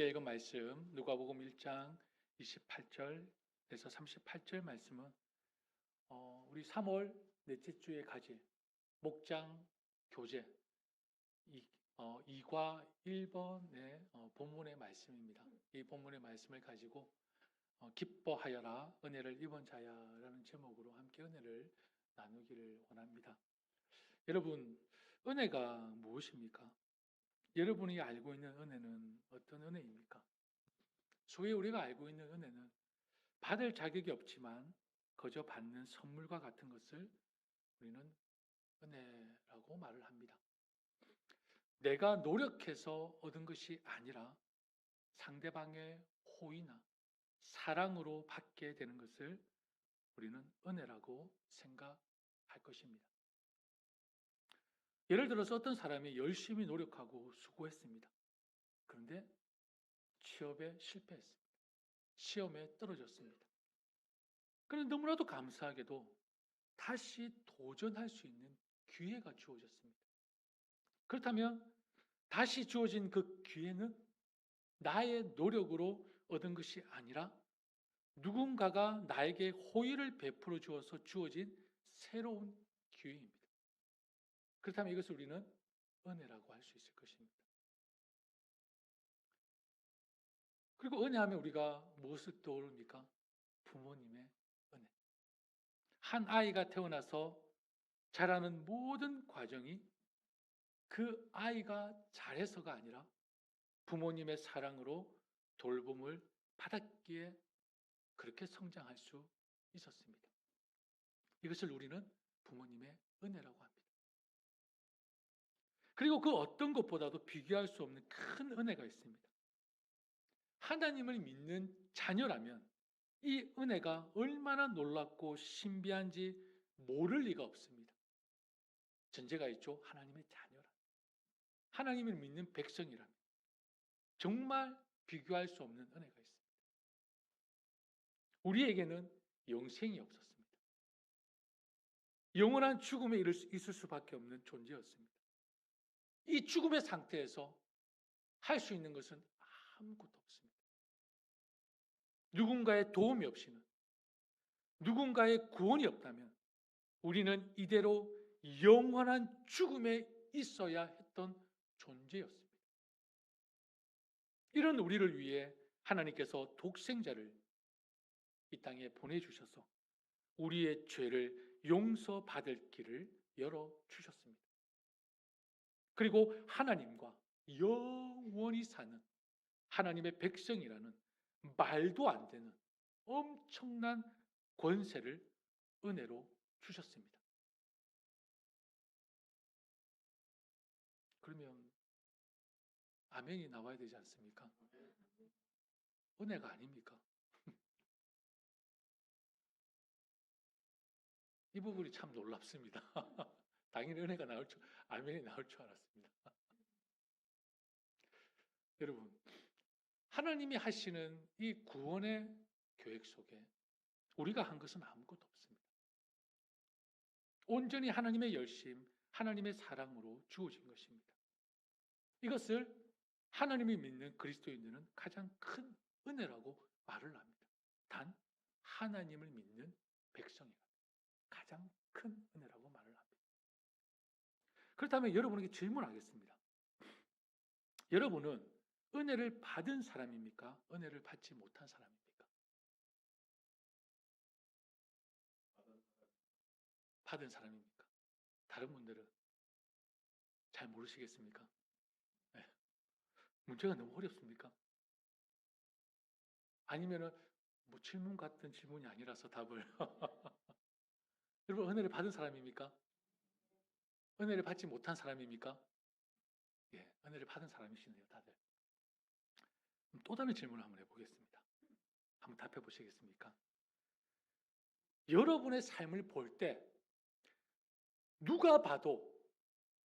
함께 읽은 말씀 누가복음 1장 28절에서 38절 말씀은 우리 3월 넷째 주에 가질 목장 교재 2과 1번의 본문의 말씀입니다. 이 본문의 말씀을 가지고 기뻐하여라 은혜를 입은 자야라는 제목으로 함께 은혜를 나누기를 원합니다. 여러분, 은혜가 무엇입니까? 여러분이 알고 있는 은혜는 어떤 은혜입니까? 소위 우리가 알고 있는 은혜는 받을 자격이 없지만 그저 받는 선물과 같은 것을 우리는 은혜라고 말을 합니다. 내가 노력해서 얻은 것이 아니라 상대방의 호의나 사랑으로 받게 되는 것을 우리는 은혜라고 생각할 것입니다. 예를 들어서 어떤 사람이 열심히 노력하고 수고했습니다. 그런데 취업에 실패했습니다. 시험에 떨어졌습니다. 그런데 너무나도 감사하게도 다시 도전할 수 있는 기회가 주어졌습니다. 그렇다면 다시 주어진 그 기회는 나의 노력으로 얻은 것이 아니라 누군가가 나에게 호의를 베풀어 주어서 주어진 새로운 기회입니다. 그렇다면 이것을 우리는 은혜라고 할 수 있을 것입니다. 그리고 은혜하면 우리가 무엇을 떠오릅니까? 부모님의 은혜. 한 아이가 태어나서 자라는 모든 과정이 그 아이가 잘해서가 아니라 부모님의 사랑으로 돌봄을 받았기에 그렇게 성장할 수 있었습니다. 이것을 우리는 부모님의 은혜라고 합니다. 그리고 그 어떤 것보다도 비교할 수 없는 큰 은혜가 있습니다. 하나님을 믿는 자녀라면 이 은혜가 얼마나 놀랍고 신비한지 모를 리가 없습니다. 전제가 있죠. 하나님의 자녀라. 하나님을 믿는 백성이라면 정말 비교할 수 없는 은혜가 있습니다. 우리에게는 영생이 없었습니다. 영원한 죽음에 있을 수밖에 없는 존재였습니다. 이 죽음의 상태에서 할 수 있는 것은 아무것도 없습니다. 누군가의 도움이 없이는, 누군가의 구원이 없다면 우리는 이대로 영원한 죽음에 있어야 했던 존재였습니다. 이런 우리를 위해 하나님께서 독생자를 이 땅에 보내주셔서 우리의 죄를 용서받을 길을 열어주셨습니다. 그리고 하나님과 영원히 사는 하나님의 백성이라는 말도 안 되는 엄청난 권세를 은혜로 주셨습니다. 그러면 아멘이 나와야 되지 않습니까? 은혜가 아닙니까? 이 부분이 참 놀랍습니다. 당연히 은혜가 나올 줄, 아멘이 나올 줄 알았습니다. 여러분, 하나님이 하시는 이 구원의 계획 속에 우리가 한 것은 아무것도 없습니다. 온전히 하나님의 열심, 하나님의 사랑으로 주어진 것입니다. 이것을 하나님이 믿는 그리스도인들은 가장 큰 은혜라고 말을 합니다. 단 하나님을 믿는 백성이라 가장 큰 은혜라고 말을 합니다. 그렇다면 여러분에게 질문하겠습니다. 여러분은 은혜를 받은 사람입니까? 은혜를 받지 못한 사람입니까? 받은 사람입니까? 다른 분들은 잘 모르시겠습니까? 네. 문제가 너무 어렵습니까? 아니면은 뭐 질문 같은 질문이 아니라서 답을 여러분 은혜를 받은 사람입니까? 은혜를 받지 못한 사람입니까? 예, 은혜를 받은 사람이시네요, 다들. 또 다른 질문을 한번 해보겠습니다. 한번 답해 보시겠습니까? 여러분의 삶을 볼 때 누가 봐도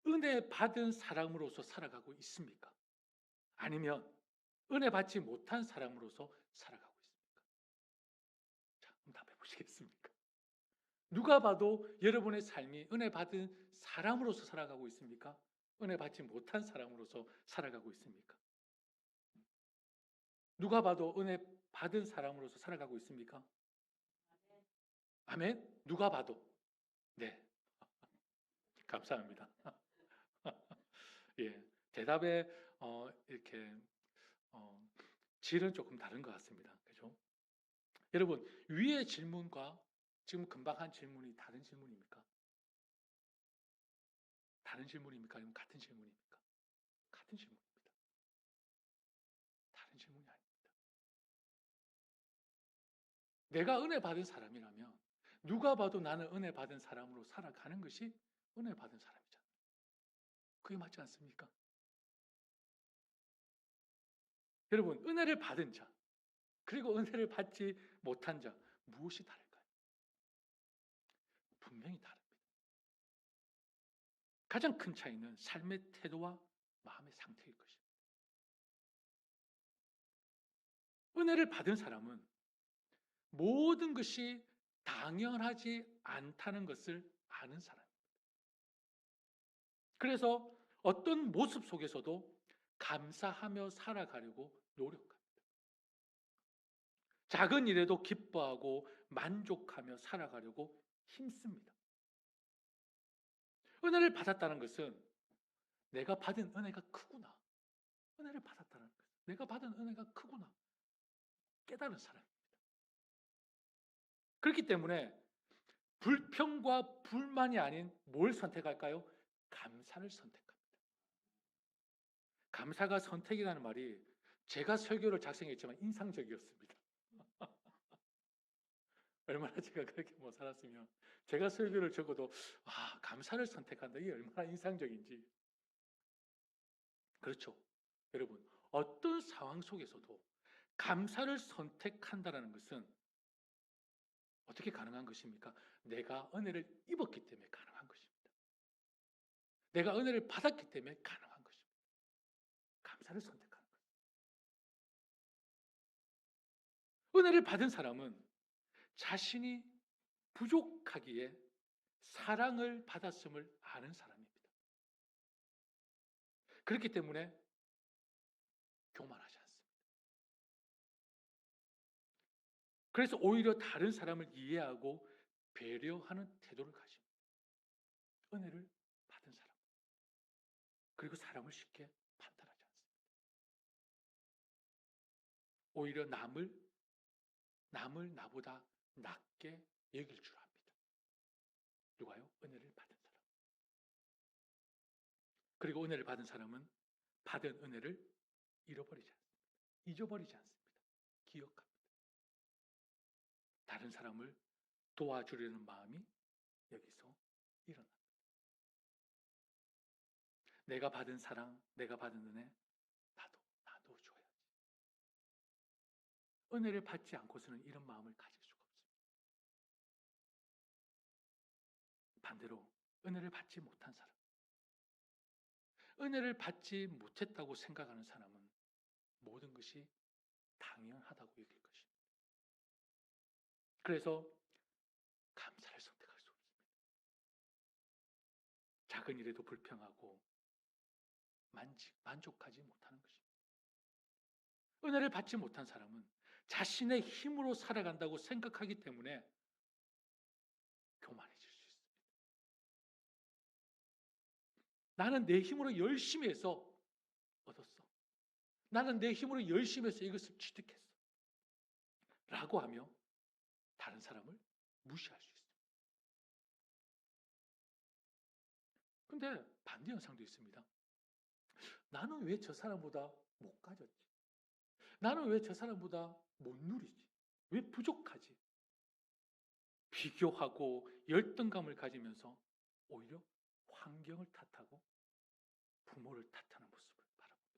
은혜 받은 사람으로서 살아가고 있습니까? 아니면 은혜 받지 못한 사람으로서 살아가고 있습니까? 자, 한번 답해 보시겠습니까? 누가 봐도 여러분의 삶이 은혜 받은 사람으로서 살아가고 있습니까? 은혜 받지 못한 사람으로서 살아가고 있습니까? 누가 봐도 은혜 받은 사람으로서 살아가고 있습니까? 아멘? 누가 봐도. 네. 감사합니다. 예. 대답의 이렇게 어 질은 조금 다른 것 같습니다. 그죠? 여러분, 위의 질문과 지금 금방 한 질문이 다른 질문입니까? 다른 질문입니까? 아니면 같은 질문입니까? 같은 질문입니다. 다른 질문이 아닙니다. 내가 은혜 받은 사람이라면 누가 봐도 나는 은혜 받은 사람으로 살아가는 것이 은혜 받은 사람이잖아요. 그게 맞지 않습니까? 여러분, 은혜를 받은 자, 그리고 은혜를 받지 못한 자, 무엇이 다를까요? 분명히 다릅니다. 가장 큰 차이는 삶의 태도와 마음의 상태일 것입니다. 은혜를 받은 사람은 모든 것이 당연하지 않다는 것을 아는 사람입니다. 그래서 어떤 모습 속에서도 감사하며 살아가려고 노력합니다. 작은 일에도 기뻐하고 만족하며 살아가려고 힘씁니다. 은혜를 받았다는 것은 내가 받은 은혜가 크구나. 은혜를 받았다는 것. 내가 받은 은혜가 크구나. 깨달은 사람입니다. 그렇기 때문에 불평과 불만이 아닌 뭘 선택할까요? 감사를 선택합니다. 감사가 선택이라는 말이 제가 설교를 작성했지만 인상적이었습니다. 얼마나 제가 그렇게 못 살았으면 제가 설교를 적어도 감사를 선택한다. 이게 얼마나 인상적인지. 그렇죠. 여러분, 어떤 상황 속에서도 감사를 선택한다는 것은 어떻게 가능한 것입니까? 내가 은혜를 입었기 때문에 가능한 것입니다. 내가 은혜를 받았기 때문에 가능한 것입니다. 감사를 선택하는 것. 은혜를 받은 사람은 자신이 부족하기에 사랑을 받았음을 아는 사람입니다. 그렇기 때문에 교만하지 않습니다. 그래서 오히려 다른 사람을 이해하고 배려하는 태도를 가집니다. 은혜를 받은 사람. 그리고 사람을 쉽게 판단하지 않습니다. 오히려 남을 나보다 낮게 여길 줄 압니다. 누가요? 은혜를 받은 사람. 그리고 은혜를 받은 사람은 받은 은혜를 잃어버리지 않습니다. 잊어버리지 않습니다. 기억합니다. 다른 사람을 도와주려는 마음이 여기서 일어납니다. 내가 받은 사랑, 내가 받은 은혜, 나도 줘야지. 은혜를 받지 않고서는 이런 마음을 가질 수가 없습니다. 반대로 은혜를 받지 못한 사람, 은혜를 받지 못했다고 생각하는 사람은 모든 것이 당연하다고 여길 것입니다. 그래서 감사를 선택할 수 없습니다. 작은 일에도 불평하고 만족하지 못하는 것입니다. 은혜를 받지 못한 사람은 자신의 힘으로 살아간다고 생각하기 때문에 교만해질 수 있습니다. 나는 내 힘으로 열심히 해서 얻었어. 나는 내 힘으로 열심히 해서 이것을 취득했어. 라고 하며 다른 사람을 무시할 수 있습니다. 근데 반대 현상도 있습니다. 나는 왜 저 사람보다 못 가졌지? 나는 왜 저 사람보다 못 누리지? 왜 부족하지? 비교하고 열등감을 가지면서 오히려 환경을 탓하고 부모를 탓하는 모습을 바라봅니다.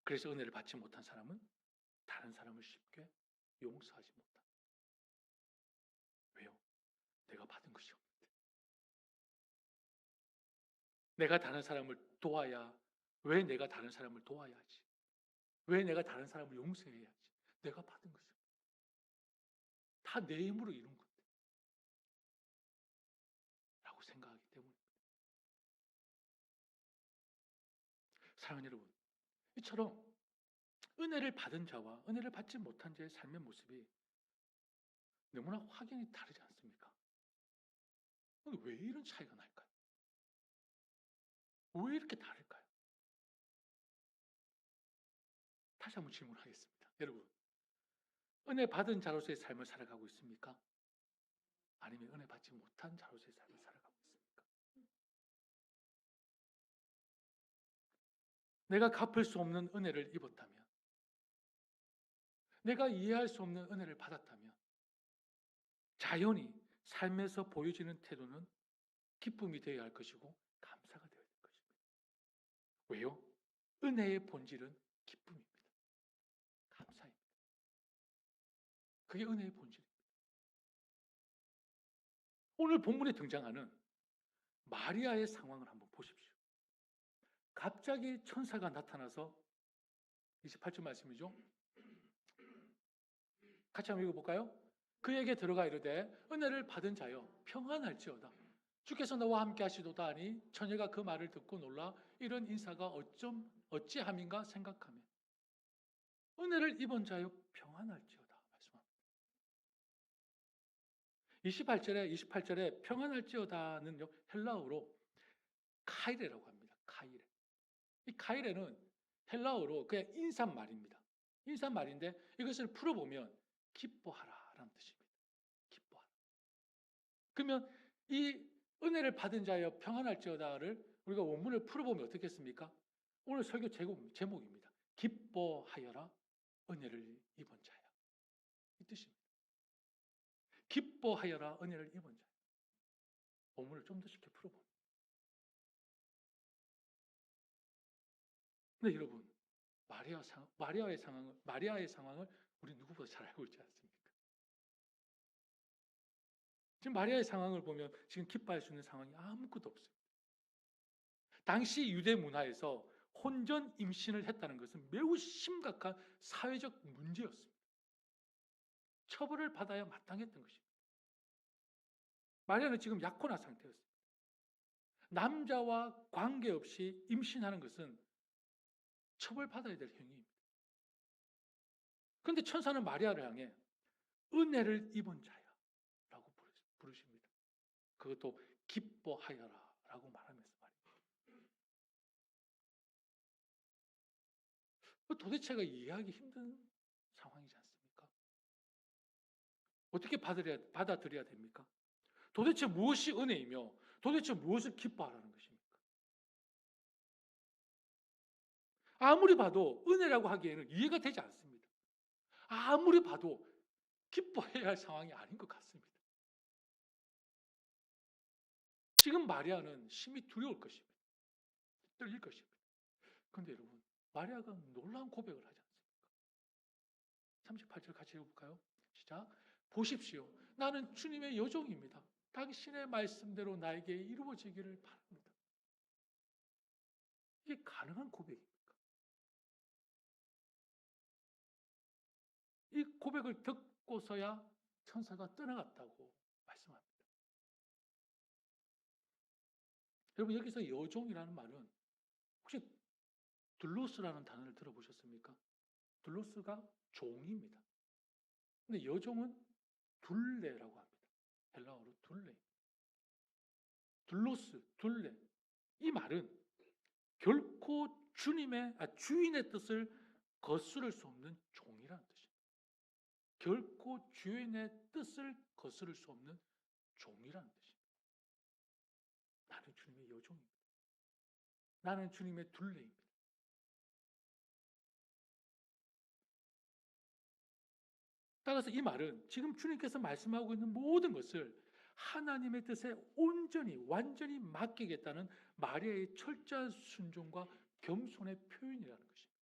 그래서 은혜를 받지 못한 사람은 다른 사람을 쉽게 용서하지 못한다. 왜요? 내가 받은 것이 없는데. 내가 다른 사람을 도와야, 왜 내가 다른 사람을 도와야 하지? 왜 내가 다른 사람을 용서해야 하지? 내가 받은 것이 없는데. 다 내 힘으로 이룬 건데. 라고 생각하기 때문입니다. 사랑하는 여러분, 이처럼 은혜를 받은 자와 은혜를 받지 못한 자의 삶의 모습이 너무나 확연히 다르지 않습니까? 근데 왜 이런 차이가 날까요? 왜 이렇게 다를까요? 다시 한번 질문하겠습니다. 여러분, 은혜 받은 자로서의 삶을 살아가고 있습니까? 아니면 은혜 받지 못한 자로서의 삶을 살아가고 있습니까? 내가 갚을 수 없는 은혜를 입었다면, 내가 이해할 수 없는 은혜를 받았다면, 자연히 삶에서 보여지는 태도는 기쁨이 되어야 할 것이고 감사가 되어야 될 것입니다. 왜요? 은혜의 본질은 기쁨입니다. 감사입니다. 그게 은혜의 본질입니다. 오늘 본문에 등장하는 마리아의 상황을 한번 보십시오. 갑자기 천사가 나타나서 28절 말씀이죠. 같이 한번 읽어볼까요? 그에게 들어가 이르되 은혜를 받은 자여 평안할지어다. 주께서 너와 함께 하시도다 하니 처녀가 그 말을 듣고 놀라 이런 인사가 어찌함인가 생각하며 은혜를 입은 자여 평안할지어다 말씀합니다. 28절에 평안할지어다는요 헬라어로 카이레라고 합니다. 카이레. 이 카이레는 헬라어로 그냥 인사말입니다. 인사말인데 이것을 풀어보면 기뻐하라라는 뜻입니다. 기뻐하라. 그러면 이 은혜를 받은 자여 평안할지어다를 우리가 원문을 풀어보면 어떻겠습니까? 오늘 설교 제목입니다. 기뻐하여라 은혜를 입은 자야. 이 뜻입니다. 기뻐하여라 은혜를 입은 자야. 원문을 좀 더 쉽게 풀어봅니다. 근데 여러분, 마리아의 상황을 우리 누구보다 잘 알고 있지 않습니까? 지금 마리아의 상황을 보면 지금 기뻐할 수 있는 상황이 아무것도 없어요. 당시 유대 문화에서 혼전 임신을 했다는 것은 매우 심각한 사회적 문제였습니다. 처벌을 받아야 마땅했던 것입니다. 마리아는 지금 약혼한 상태였습니다. 남자와 관계없이 임신하는 것은 처벌받아야 될 행위입니다. 그런데 천사는 마리아를 향해 은혜를 입은 자야 라고 부르십니다. 그것도 기뻐하여라 라고 말하면서 말입니다. 도대체가 이해하기 힘든 상황이지 않습니까? 어떻게 받아들여야 됩니까? 도대체 무엇이 은혜이며 도대체 무엇을 기뻐하라는 것입니까? 아무리 봐도 은혜라고 하기에는 이해가 되지 않습니다. 아무리 봐도 기뻐해야 할 상황이 아닌 것 같습니다. 지금 마리아는 심히 두려울 것입니다. 떨릴 것입니다. 그런데 여러분, 마리아가 놀라운 고백을 하지 않습니까? 38절 같이 읽어볼까요? 시작. 보십시오. 나는 주님의 여종입니다. 당신의 말씀대로 나에게 이루어지기를 바랍니다. 이게 가능한 고백입니까? 이 고백을 듣고서야 천사가 떠나갔다고 말씀합니다. 여러분, 여기서 여종이라는 말은 혹시 둘로스라는 단어를 들어보셨습니까? 둘로스가 종입니다. 근데 여종은 둘레라고 합니다. 헬라어로 둘레. 둘로스, 둘레. 이 말은 결코 주인의 뜻을 거스를 수 없는 종이라는 뜻입니다. 결코 주인의 뜻을 거스를 수 없는 종이라는 뜻입니다. 나는 주님의 여종입니다. 나는 주님의 둘레입니다. 따라서 이 말은 지금 주님께서 말씀하고 있는 모든 것을 하나님의 뜻에 온전히 완전히 맡기겠다는 마리아의 철저한 순종과 겸손의 표현이라는 것입니다.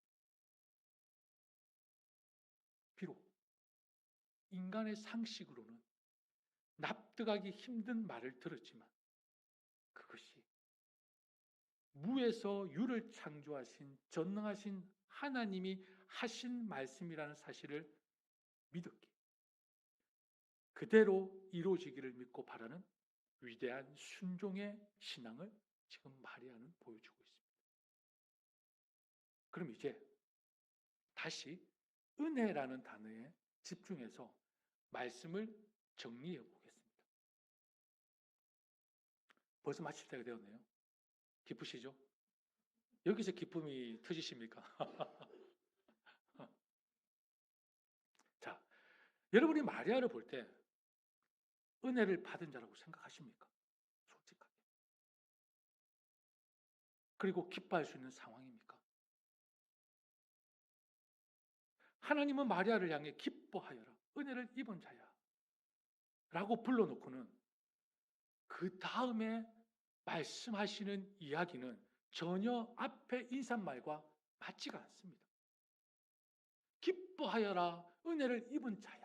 비록 인간의 상식으로는 납득하기 힘든 말을 들었지만 그것이 무에서 유를 창조하신 전능하신 하나님이 하신 말씀이라는 사실을 믿었기에 그대로 이루어지기를 믿고 바라는 위대한 순종의 신앙을 지금 마리아는 보여주고 있습니다. 그럼 이제 다시 은혜라는 단어에 집중해서 말씀을 정리해 보겠습니다. 벌써 마칠 때가 되었네요. 기쁘시죠? 여기서 기쁨이 터지십니까? 자, 여러분이 마리아를 볼 때 은혜를 받은 자라고 생각하십니까? 솔직하게. 그리고 기뻐할 수 있는 상황입니까? 하나님은 마리아를 향해 기뻐하여라. 은혜를 입은 자야. 라고 불러놓고는 그 다음에 말씀하시는 이야기는 전혀 앞에 인사말과 맞지가 않습니다. 기뻐하여라. 은혜를 입은 자야.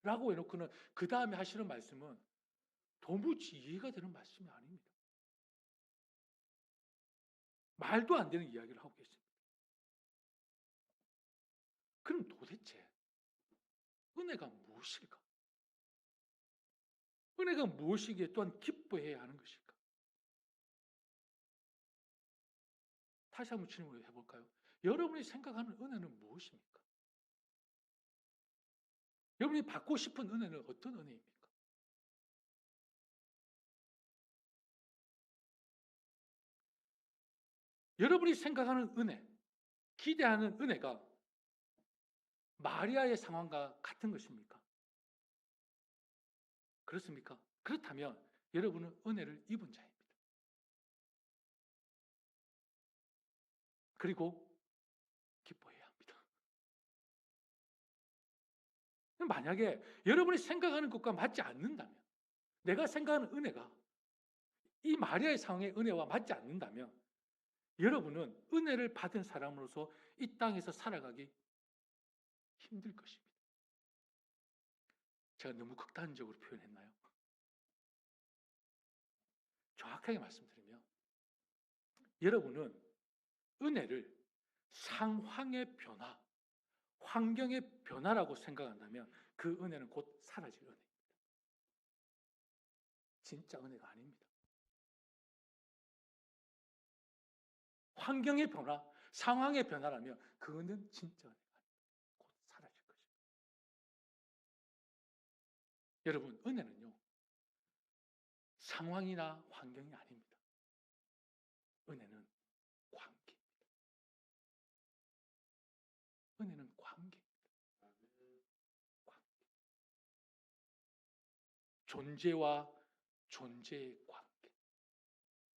라고 해놓고는 그 다음에 하시는 말씀은 도무지 이해가 되는 말씀이 아닙니다. 말도 안 되는 이야기를 하고 계십니다. 그럼 도대체 은혜가 무엇일까? 은혜가 무엇이기에 또한 기뻐해야 하는 것일까? 다시 한번 질문을 해볼까요? 여러분이 생각하는 은혜는 무엇입니까? 여러분이 받고 싶은 은혜는 어떤 은혜입니까? 여러분이 생각하는 은혜, 기대하는 은혜가 마리아의 상황과 같은 것입니까? 그렇습니까? 그렇다면 여러분은 은혜를 입은 자입니다. 그리고 기뻐해야 합니다. 만약에 여러분이 생각하는 것과 맞지 않는다면, 내가 생각하는 은혜가 이 마리아의 상황의 은혜와 맞지 않는다면 여러분은 은혜를 받은 사람으로서 이 땅에서 살아가기 힘들 것입니다. 제가 너무 극단적으로 표현했나요? 정확하게 말씀드리면 여러분은 은혜를 상황의 변화, 환경의 변화라고 생각한다면 그 은혜는 곧 사라질 은혜입니다. 진짜 은혜가 아닙니다. 환경의 변화, 상황의 변화라면 그거는 진짜 은혜가 아닙니다. 곧 사라질 것입니다. 여러분, 은혜는요, 상황이나 환경이 아닙니다. 은혜는 관계입니다. 은혜는 관계입니다. 관계. 존재와 존재의 관계.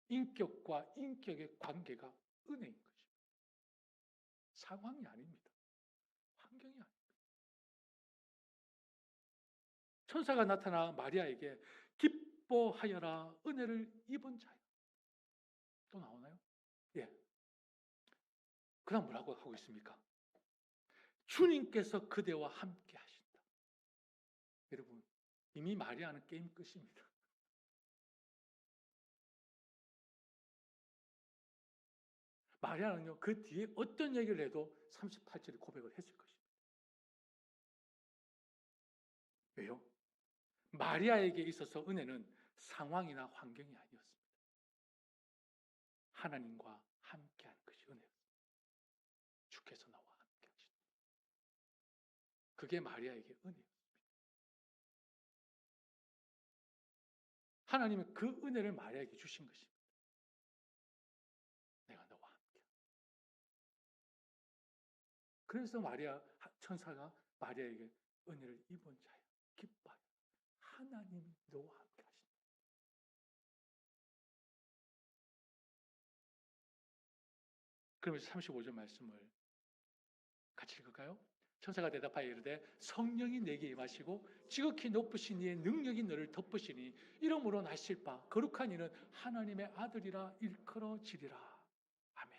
인격과 인격의 관계가 은혜인 것입니다. 상황이 아닙니다. 환경이 아닙니다. 천사가 나타나 마리아에게 기뻐하여라 은혜를 입은 자야. 또 나오나요? 예. 그 다음 뭐라고 하고 있습니까? 주님께서 그대와 함께 하신다. 여러분, 이미 마리아는 게임 끝입니다. 마리아는요, 그 뒤에 어떤 얘기를 해도 38절에 고백을 했을 것입니다. 왜요? 마리아에게 있어서 은혜는 상황이나 환경이 아니었습니다. 하나님과 함께하는 것이 은혜였습니다. 주께서 나와 함께 하신다. 그게 마리아에게 은혜였습니다. 하나님은 그 은혜를 마리아에게 주신 것입니다. 내가 너와 함께. 그래서 마리아 천사가 마리아에게 은혜를 입은 자야. 기뻐하여. 하나님이 너와 함께 하신다. 그러면서 35절 말씀을 같이 읽을까요? 천사가 대답하여 이르되 성령이 내게 임하시고 지극히 높으신 이의 능력이 너를 덮으시니 이러므로 나실 바 거룩한 이는 하나님의 아들이라 일컬어지리라. 아멘.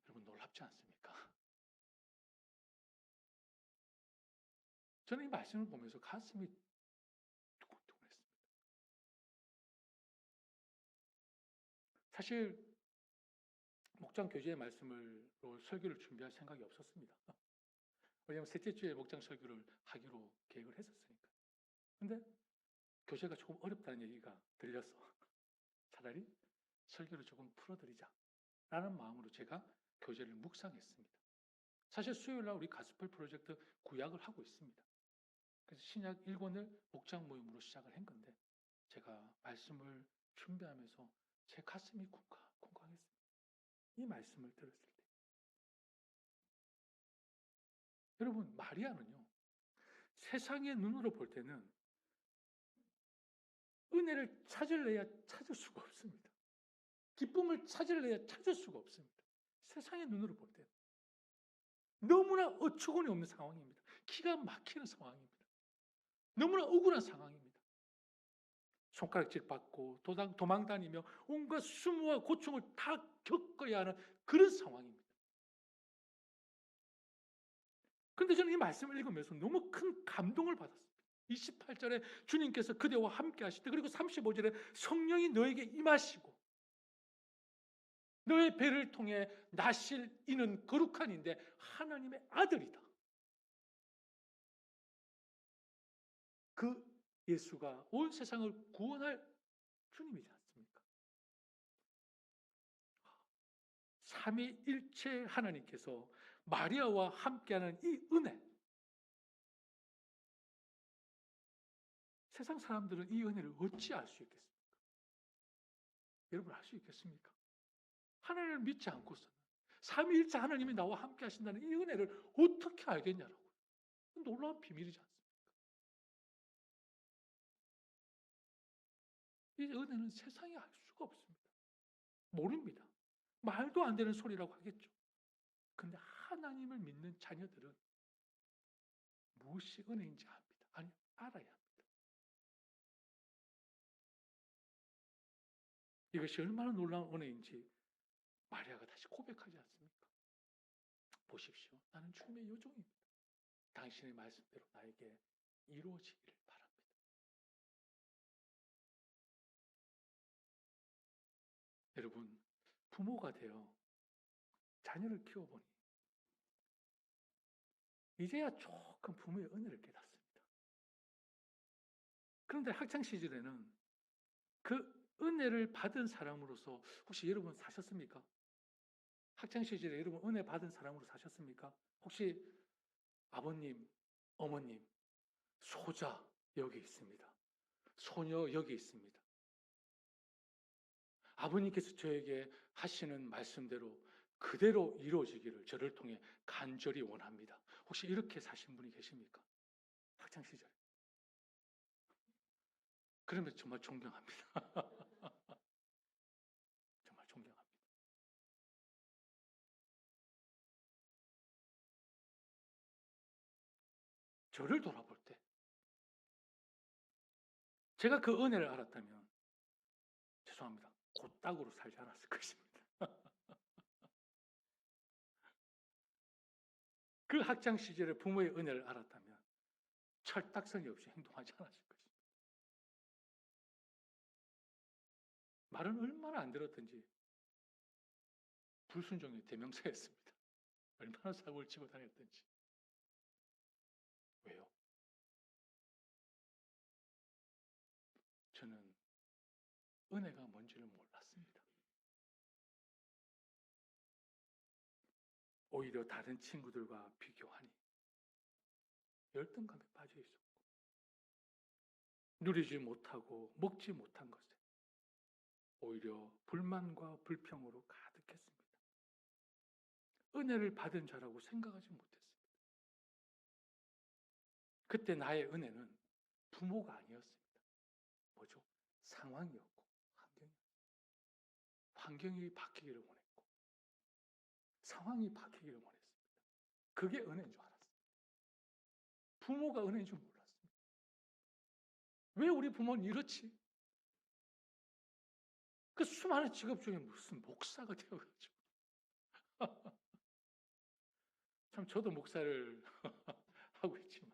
여러분 놀랍지 않습니까? 저는 이 말씀을 보면서 가슴이 두근두근했습니다. 사실 목장 교제의 말씀으로 설교를 준비할 생각이 없었습니다. 왜냐하면 셋째 주에 목장 설교를 하기로 계획을 했었으니까. 근데 교제가 조금 어렵다는 얘기가 들려서 차라리 설교를 조금 풀어드리자. 라는 마음으로 제가 교재를 묵상했습니다. 사실 수요일날 우리 가스펠 프로젝트 구약을 하고 있습니다. 그래서 신약 1권을 목장 모임으로 시작을 한 건데 제가 말씀을 준비하면서 제 가슴이 쿵쾅쿵쾅했습니다. 이 말씀을 들었을 때. 여러분, 마리아는요, 세상의 눈으로 볼 때는 은혜를 찾을래야 찾을 수가 없습니다. 기쁨을 찾을래야 찾을 수가 없습니다. 세상의 눈으로 볼 때는. 너무나 어처구니 없는 상황입니다. 기가 막히는 상황입니다. 너무나 억울한 상황입니다. 손가락질 받고 도망 다니며 온갖 수모와 고충을 다 겪어야 하는 그런 상황입니다. 그런데 저는 이 말씀을 읽으면서 너무 큰 감동을 받았습니다. 28절에 주님께서 그대와 함께 하실 때, 그리고 35절에 성령이 너에게 임하시고 너의 배를 통해 나실 이는 거룩한 인데 하나님의 아들이다. 그 예수가 온 세상을 구원할 주님이지 않습니까? 삼위일체 하나님께서 마리아와 함께하는 이 은혜, 세상 사람들은 이 은혜를 어찌 알 수 있겠습니까? 여러분, 알 수 있겠습니까? 하나님을 믿지 않고서는 삼위일체 하나님이 나와 함께 하신다는 이 은혜를 어떻게 알겠냐라고요. 놀라운 비밀이지 않습니까? 이 은혜는 세상이 알 수가 없습니다. 모릅니다. 말도 안 되는 소리라고 하겠죠. 근데 하나님을 믿는 자녀들은 무엇이 은혜인지 압니다. 아니, 알아야 합니다. 이것이 얼마나 놀라운 은혜인지 마리아가 다시 고백하지 않습니까? 보십시오. 나는 주님의 여종입니다. 당신의 말씀대로 나에게 이루어지기를 바랍니다. 여러분, 부모가 되어 자녀를 키워보니 이제야 조금 부모의 은혜를 깨닫습니다. 그런데 학창시절에는 그 은혜를 받은 사람으로서 혹시 여러분 사셨습니까? 학창시절에 여러분 은혜 받은 사람으로 사셨습니까? 혹시 아버님, 어머님, 소자 여기 있습니다. 소녀 여기 있습니다. 아버님께서 저에게 하시는 말씀대로 그대로 이루어지기를 저를 통해 간절히 원합니다. 혹시 이렇게 사신 분이 계십니까? 학창시절에. 그러면 정말 존경합니다. 정말 존경합니다. 저를 돌아볼 때 제가 그 은혜를 알았다면 죄송합니다. 곧딱으로 살지 않았을 것입니다. 그 학창 시절에 부모의 은혜를 알았다면 철딱서니 없이 행동하지 않았을 것입니다. 말은 얼마나 안 들었든지 불순종의 대명사였습니다. 얼마나 사고를 치고 다녔든지. 왜요? 저는 은혜가 뭔지를 몰랐습니다. 오히려 다른 친구들과 비교하니 열등감에 빠져 있었고 누리지 못하고 먹지 못한 것에 오히려 불만과 불평으로 가득했습니다. 은혜를 받은 자라고 생각하지 못했습니다. 그때 나의 은혜는 부모가 아니었습니다. 뭐죠? 상황이었고 환경이 바뀌기를 원했고 상황이 바뀌기를 원했습니다. 그게 은혜인 줄 알았습니다. 부모가 은혜인 줄 몰랐습니다. 왜 우리 부모는 이렇지? 그 수많은 직업 중에 무슨 목사가 되어가지고 참 저도 목사를 하고 있지만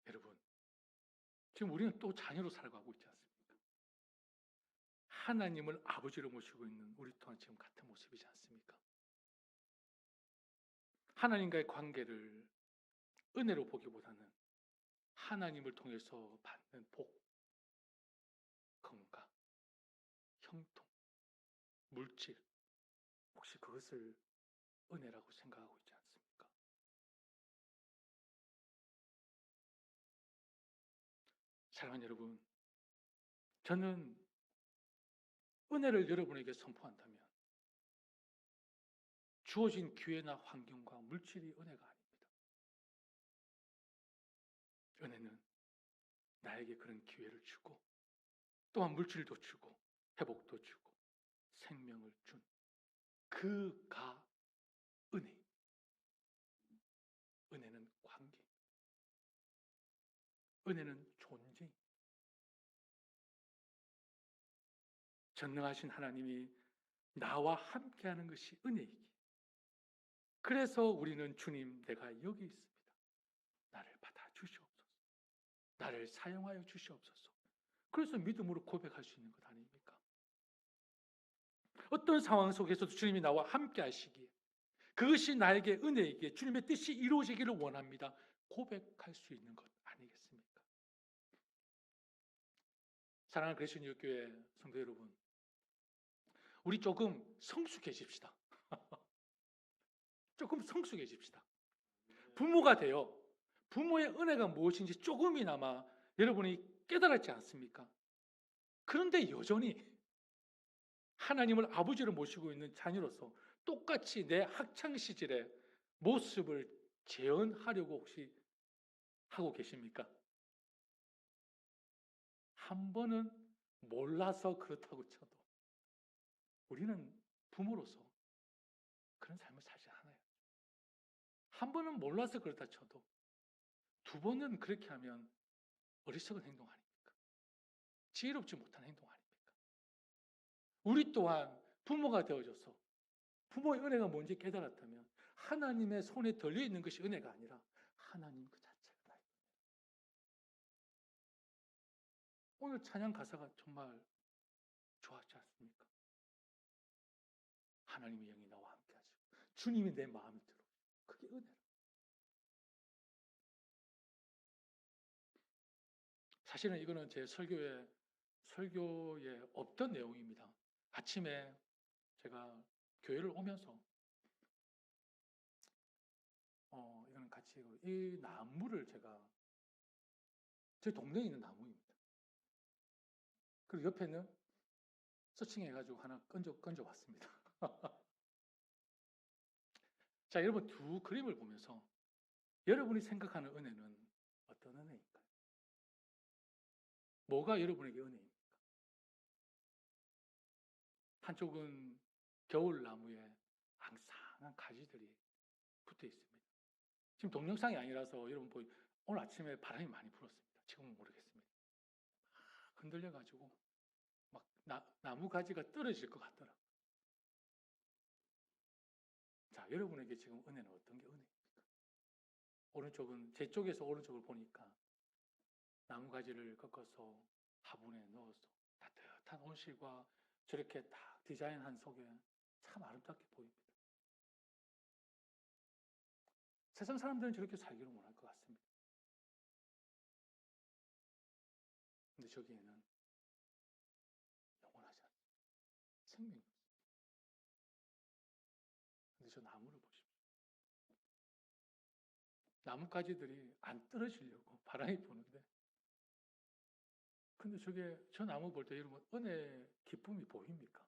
여러분 지금 우리는 또 자녀로 살아가고 있지 않습니까? 하나님을 아버지로 모시고 있는 우리 또한 지금 같은 모습이지 않습니까? 하나님과의 관계를 은혜로 보기보다는 하나님을 통해서 받는 복, 건강, 형통, 물질, 혹시 그것을 은혜라고 생각하고 있지 않습니까? 사랑하는 여러분, 저는 은혜를 여러분에게 선포한다면 주어진 기회나 환경과 물질이 은혜가 아닙니다. 은혜는 나에게 그런 기회를 주고 또한 물질도 주고 회복도 주고 생명을 준 그가 은혜. 은혜는 관계. 은혜는 존재. 전능하신 하나님이 나와 함께하는 것이 은혜이기. 그래서 우리는 주님, 내가 여기 있습니다. 나를 받아 주시옵소서. 나를 사용하여 주시옵소서. 그래서 믿음으로 고백할 수 있는 것 아닙니까? 어떤 상황 속에서도 주님이 나와 함께 하시기에 그것이 나에게 은혜이기에 주님의 뜻이 이루어지기를 원합니다. 고백할 수 있는 것 아니겠습니까? 사랑하는 그리스도인 교회 성도 여러분, 우리 조금 성숙해집시다. 조금 성숙해집시다. 부모가 되어 부모의 은혜가 무엇인지 조금이나마 여러분이 깨달았지 않습니까? 그런데 여전히 하나님을 아버지로 모시고 있는 자녀로서 똑같이 내 학창 시절의 모습을 재현하려고 혹시 하고 계십니까? 한 번은 몰라서 그렇다고 쳐도 우리는 부모로서 그런 삶을 살지 않아요. 한 번은 몰라서 그렇다 쳐도 두 번은 그렇게 하면 어리석은 행동 아닙니까? 지혜롭지 못한 행동 아닙니까? 우리 또한 부모가 되어져서 부모의 은혜가 뭔지 깨달았다면 하나님의 손에 들려있는 것이 은혜가 아니라 하나님 그 자체가 나의 은혜. 오늘 찬양 가사가 정말 좋았지 않습니까? 하나님의 영이 나와 함께 하시고 주님이 내 마음에 들어. 그게 은혜라. 사실은 이거는 제 설교에 없던 내용입니다. 아침에 제가 교회를 오면서 이거는 같이 이 나무를 제가 제 동네에 있는 나무입니다. 그리고 옆에는 서칭해가지고 하나 건져 왔습니다. 자, 여러분 두 그림을 보면서 여러분이 생각하는 은혜는 어떤 은혜일까요? 뭐가 여러분에게 은혜입니까? 한쪽은 겨울나무에 앙상한 가지들이 붙어 있습니다. 지금 동영상이 아니라서 여러분 오늘 아침에 바람이 많이 불었습니다. 지금은 모르겠습니다. 흔들려가지고 막 나무 가지가 떨어질 것 같더라고요. 자, 여러분에게 지금 은혜는 어떤 게 은혜입니까? 오른쪽은 제 쪽에서 오른쪽을 보니까 나무 가지를 꺾어서 화분에 넣어서 따뜻한 온실과 저렇게 딱 디자인한 속에 참 아름답게 보입니다. 세상 사람들은 저렇게 살기를 원할 것 같습니다. 근데 저기에는 영원하지 않습니다. 생명이 없습니다. 근데 저 나무를 보십시오. 나뭇가지들이 안 떨어지려고 바람이 부는데 근데 저 나무 볼 때 여러분 은혜 기쁨이 보입니까?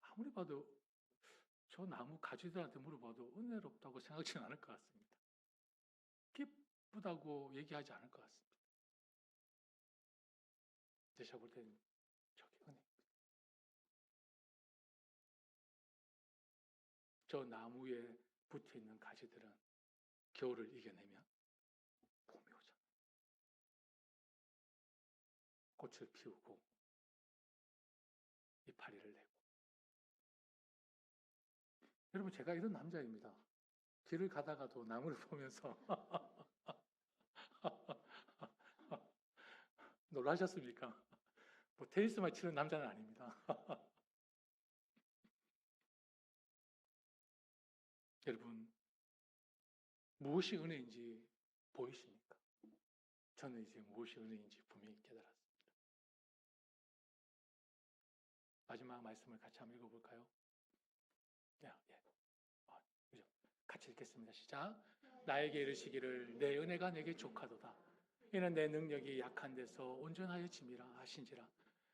아무리 봐도 저 나무 가지들한테 물어봐도 은혜롭다고 생각지는 않을 것 같습니다. 기쁘다고 얘기하지 않을 것 같습니다. 근데 제가 볼 때는 저게 은혜입니다. 저 나무에 붙어있는 가지들은 겨울을 이겨내면 봄이 오잖아요. 꽃을 피우고 이파리를 내고. 여러분 제가 이런 남자입니다. 길을 가다가도 나무를 보면서 놀라셨습니까? 뭐 테니스만 치는 남자는 아닙니다. 여러분 무엇이 은혜인지 보이십니까? 저는 이제 무엇이 은혜인지 분명히 깨달았습니다. 마지막 말씀을 같이 한번 읽어볼까요? 네, 예. 그죠? 같이 읽겠습니다. 시작. 나에게 이르시기를 내 은혜가 내게 족하도다. 이는 내 능력이 약한 데서 온전하여 짐이라 하신지라.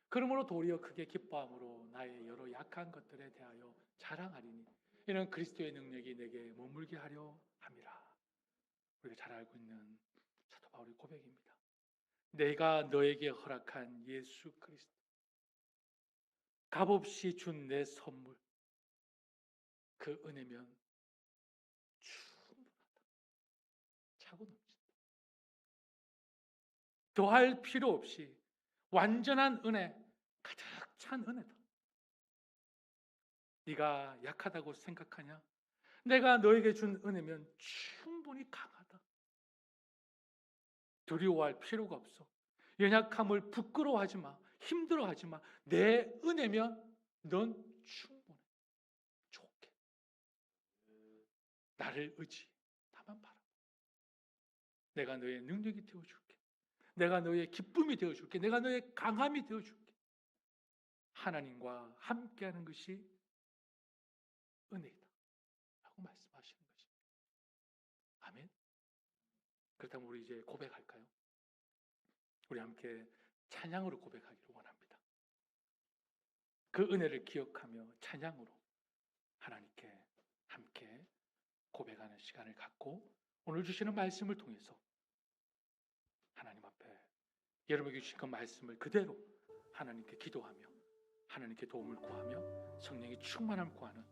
그러므로 도리어 크게 기뻐함으로 나의 여러 약한 것들에 대하여 자랑하리니 이는 그리스도의 능력이 내게 머물게 하려 함이라. 우리가 잘 알고 있는 사도 바울의 고백입니다. 내가 너에게 허락한 예수 그리스도, 값없이 준 내 선물, 그 은혜면 충분하다. 차고 넘친다. 더할 필요 없이 완전한 은혜, 가득 찬 은혜다. 네가 약하다고 생각하냐? 내가 너에게 준 은혜면 충분히 강하다. 두려워할 필요가 없어. 연약함을 부끄러워하지 마. 힘들어하지 마. 내 은혜면 넌 충분해. 좋게. 나를 의지. 나만 바라. 내가 너의 능력이 되어줄게. 내가 너의 기쁨이 되어줄게. 내가 너의 강함이 되어줄게. 하나님과 함께하는 것이 은혜이다. 라고 말씀하시는 것입니다. 아멘. 그렇다면 우리 이제 고백할까요? 우리 함께 찬양으로 고백하기를 원합니다. 그 은혜를 기억하며 찬양으로 하나님께 함께 고백하는 시간을 갖고 오늘 주시는 말씀을 통해서 하나님 앞에 여러분에게 주신 그 말씀을 그대로 하나님께 기도하며 하나님께 도움을 구하며 성령의 충만함을 구하는